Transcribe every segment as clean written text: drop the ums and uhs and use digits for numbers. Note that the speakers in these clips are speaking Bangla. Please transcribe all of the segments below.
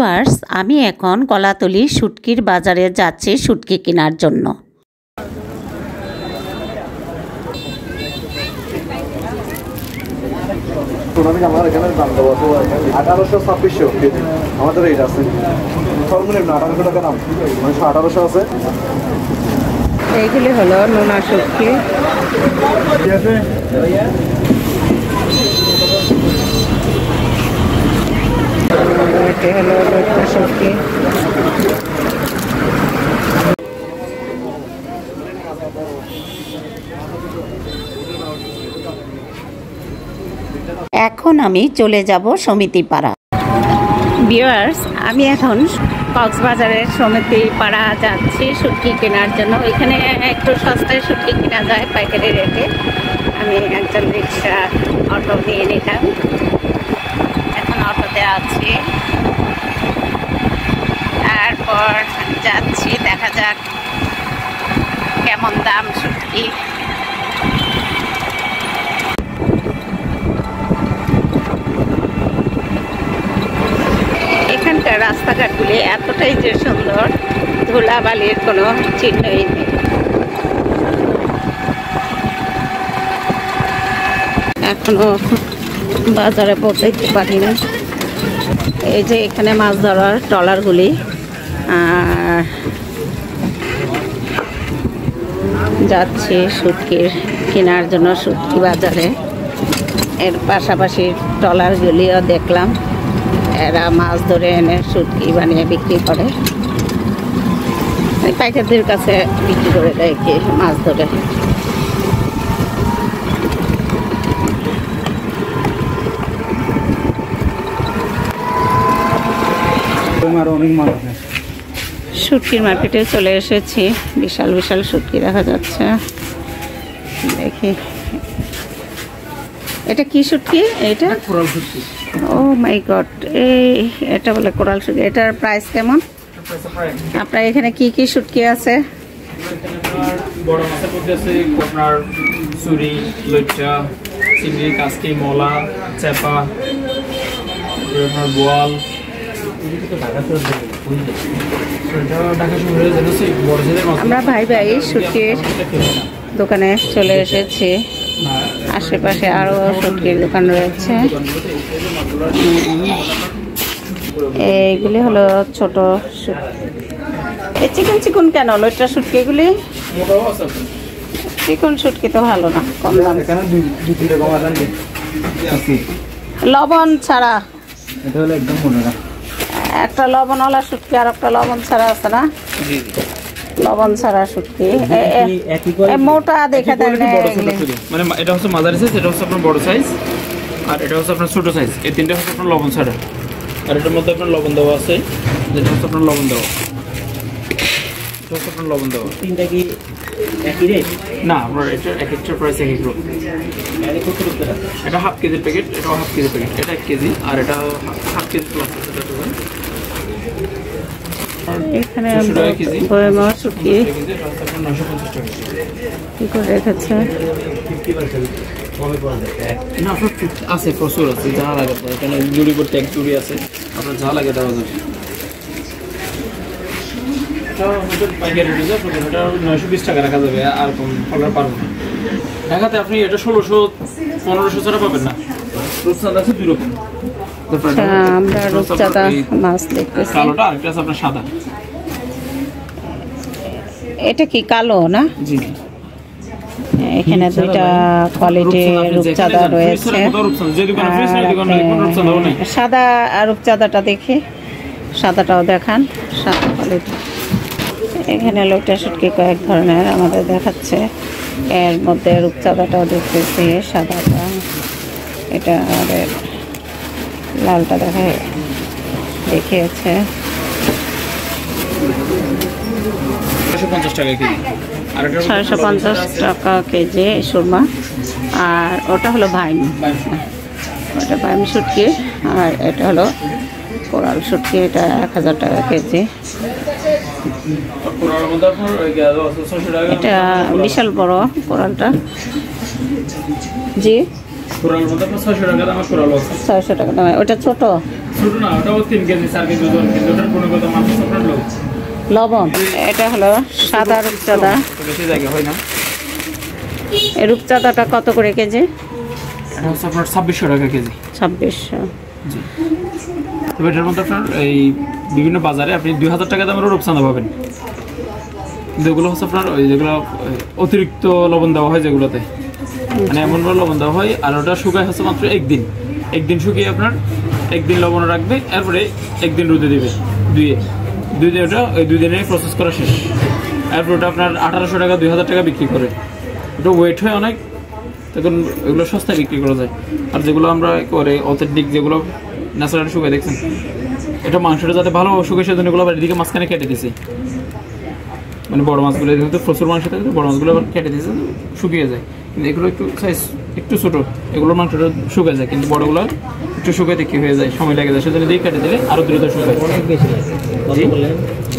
ভিউয়ার্স, আমি এখন কলাতলী শুটকির বাজারে যাচ্ছি শুটকি কেনার জন্য। আমার এখানে দাম দেবো 1800-2600 কেজি। আমাদের এইটা আছে সর্বনিম্ন 1800 টাকা দাম, 1800 আছে। এইগুলি হলো নোনা শুটকি। এটি হলো লইট্টা শুটকি। এখন আমি চলে যাব সমিতিপাড়া। ভিউয়ার্স, আমি এখন কক্সবাজারের সমিতিপাড়া যাচ্ছি শুটকি কেনার জন্য। ওইখানে একটু সস্তায় শুটকি কেনা যায় পাইকারি রেটে। আমি একজন রিক্সা অটো নিয়ে নিলাম, এখন অটোতে আছি। তারপর যাচ্ছি, দেখা যাক কেমন দাম শুটকি। এখানকার রাস্তাঘাটগুলি এতটাই যে সুন্দর, ধুলাবালির কোনো চিহ্নই নেই। এখনো বাজারে পৌঁছাইতে পারি না। এই যে এখানে মাছ ধরার ট্রলারগুলি, আর যাচ্ছি শুটকির কেনার জন্য শুটকি বাজারে। এর পাশাপাশি ট্রলারগুলিও দেখলাম, এরা মাছ ধরে এনে শুটকি বানিয়ে বিক্রি করে। পাইকারদের কাছে বিক্রি করে দেয় কি মাছ ধরে। শুটকির মার্কেটে চলে এসেছি। বিশাল বিশাল শুটকি দেখা যাচ্ছে। দেখি এটা কি শুটকি? এটা কোরাল শুটকি। ও মাই গড, এটা বলে কোরাল শুটকি। এটার প্রাইস কেমন? আপনার এখানে কি কি শুটকি আছে? বড় মাছের মধ্যে আছে আপনার চুরি, লইট্টা, চিংড়ি, কাসকি, মলা, চেপা, আপনার বোয়াল। আমরা ভাই ভাই শুটকির দোকানে চলে এসেছি। আশেপাশে আরো শুটকির দোকান রয়েছে। এইগুলি হলো ছোট শুটকি। চিকন চিকন কেন লইট্টা শুটকি? এগুলি চিকন শুটকি তো ভালো না, কম দাম। লবণ ছাড়া একটা লবণওয়ালা শুটকি আর একটা লবণ ছাড়া আছে না? লবণ ছাড়া শুটকি মোটা দেখে দেন। মানে এটা হচ্ছে মাঝারি সাইজ, এটা হচ্ছে আপনার বড় সাইজ, আর এটা হচ্ছে আপনার ছোট সাইজ। এই তিনটা হচ্ছে আপনার লবণ ছাড়া। আর এটার মধ্যে আপনার লবণ দেওয়া আছে, যেটা হচ্ছে আপনার লবণ দেওয়া। এটা হচ্ছে আপনার লবণ দেওয়া। তিনটা কি একই রেট? না, আপনার এটা এক একটা প্রাইস এক এক রকম। এটা হাফ কেজির প্যাকেট, এটাও হাফ কেজির প্যাকেট। এটা 1 কেজি আর এটা হাফ কেজি প্লাস। এখানে শুটকি কি করে রেখেছে? না, আপনার আছে, প্রচুর আছে, যা লাগে। এখানে জুড়ি করতে এক জুড়ি আছে, আপনার যা লাগে দেওয়া যাবে। পাইকারি রেটে যাবে, এটা 920 টাকা রাখা যাবে, আর কম অর্ডার পারবো না। ঢাকাতে আপনি এটা 1600-1500 ছাড়া পাবেন না। রূপচাঁদা আছে 2 রকম। আমরা রূপচাঁদা মাছ দেখতেছি। কালোটা আর একটা আছে আপনার সাদা। এটা কি কালো না? জি। এখানে দুইটা কোয়ালিটির রূপচাঁদা রয়েছে। সাদা রূপচাঁদাটা দেখি, সাদাটাও দেখান, সাদা কোয়ালিটি। এখানে লইট্টা শুটকি কয়েক ধরনের আমাদের দেখাচ্ছে। এর মধ্যে রূপচাঁদাটাও দেখতেছি, সাদাটা। এটা আমাদের লালটা দেখিয়েছে 650 টাকা কেজি সুরমা। আর ওটা হলো ভাইম, ওটা ভাইম শুটকি। আর এটা হলো কোরাল শুটকি, এটা 1000 টাকা কেজি। এটা বিশাল বড় কোরালটা। জি, 600 টাকা দাম। কোরাল 600 টাকা দাম। ওটা ছোট ছোট না, ওটাও 3 কেজি 4 কেজি ওজন, কিন্তু ওটার গুণগত মান হচ্ছে আপনার লো। লবণ এটা হলো সাদা রূপচাঁদা। বেশি জায়গা হয় না। এই রূপচাঁদাটা কত করে কেজি? এটা হচ্ছে আপনার 2600 টাকা কেজি। 2600। জি। তবে এটার মধ্যে আপনার এই বিভিন্ন বাজারে আপনি 2000 টাকা দামেরও রূপচাঁদা পাবেন, কিন্তু এগুলো হচ্ছে আপনার ওই যেগুলো অতিরিক্ত লবণ দেওয়া হয় যেগুলোতে, মানে এমনভাবে লবণ দেওয়া হয়। আর ওটা শুকায় হচ্ছে মাত্র একদিন শুকিয়ে আপনার একদিন লবণ রাখবে, এরপরে একদিন রোদে দেবে, দুই দিন ওটা ওই 2 দিনে প্রসেস করা শেষ। এরপর ওটা আপনার 1800 টাকা 2000 টাকা বিক্রি করে। ওটা ওয়েট হয় অনেক, তখন এগুলো সস্তায় বিক্রি করা যায়। আর যেগুলো আমরা করে অথেন্টিক যেগুলো ন্যাচারালি শুকায় দেখছেন, এটা মাংসটা যাতে ভালো শুকায় সেজন্য এগুলো আবার এদিকে মাঝখানে কেটে দিয়েছি, মানে বড় মাছগুলো যেহেতু প্রচুর মাংস থাকে বড় মাছগুলো আবার কেটে দিয়েছে শুকিয়ে যায়। কিন্তু এগুলো একটু সাইজ একটু ছোটো, এগুলোর মাংসটা শুকিয়ে যায়, কিন্তু বড়গুলো একটু শুকাইতে কি হয়ে যায়, সময় লেগে যায়, সেজন্য দিয়ে কেটে দিলে আরও দ্রুত শুকায়।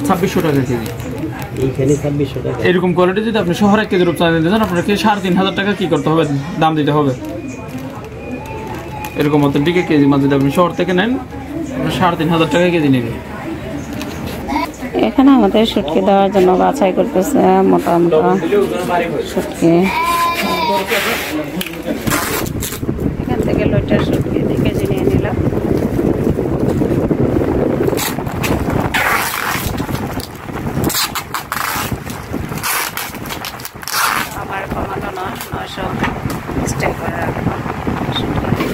2600 টাকা কেজি। এরকম কোয়ালিটি যদি আপনি শহরে 1 কেজি রূপচাঁদা দিতে চান, আপনাকে 3500 টাকা কি করতে হবে, দাম দিতে হবে। এরকম অথেন্টিক কেজি মাছ যদি আপনি শহর থেকে নেন, আপনার 3500 টাকা কেজি নেবে। এখানে আমাদের শুটকি দেওয়ার জন্য বাছাই করতেছে মোটা মোটা শুটকি। এখান থেকে লইটার শুটকি 2 কেজি নিয়ে নিলাম। আমার কমানো 900 স্টেক করে রাখবো শুটকি।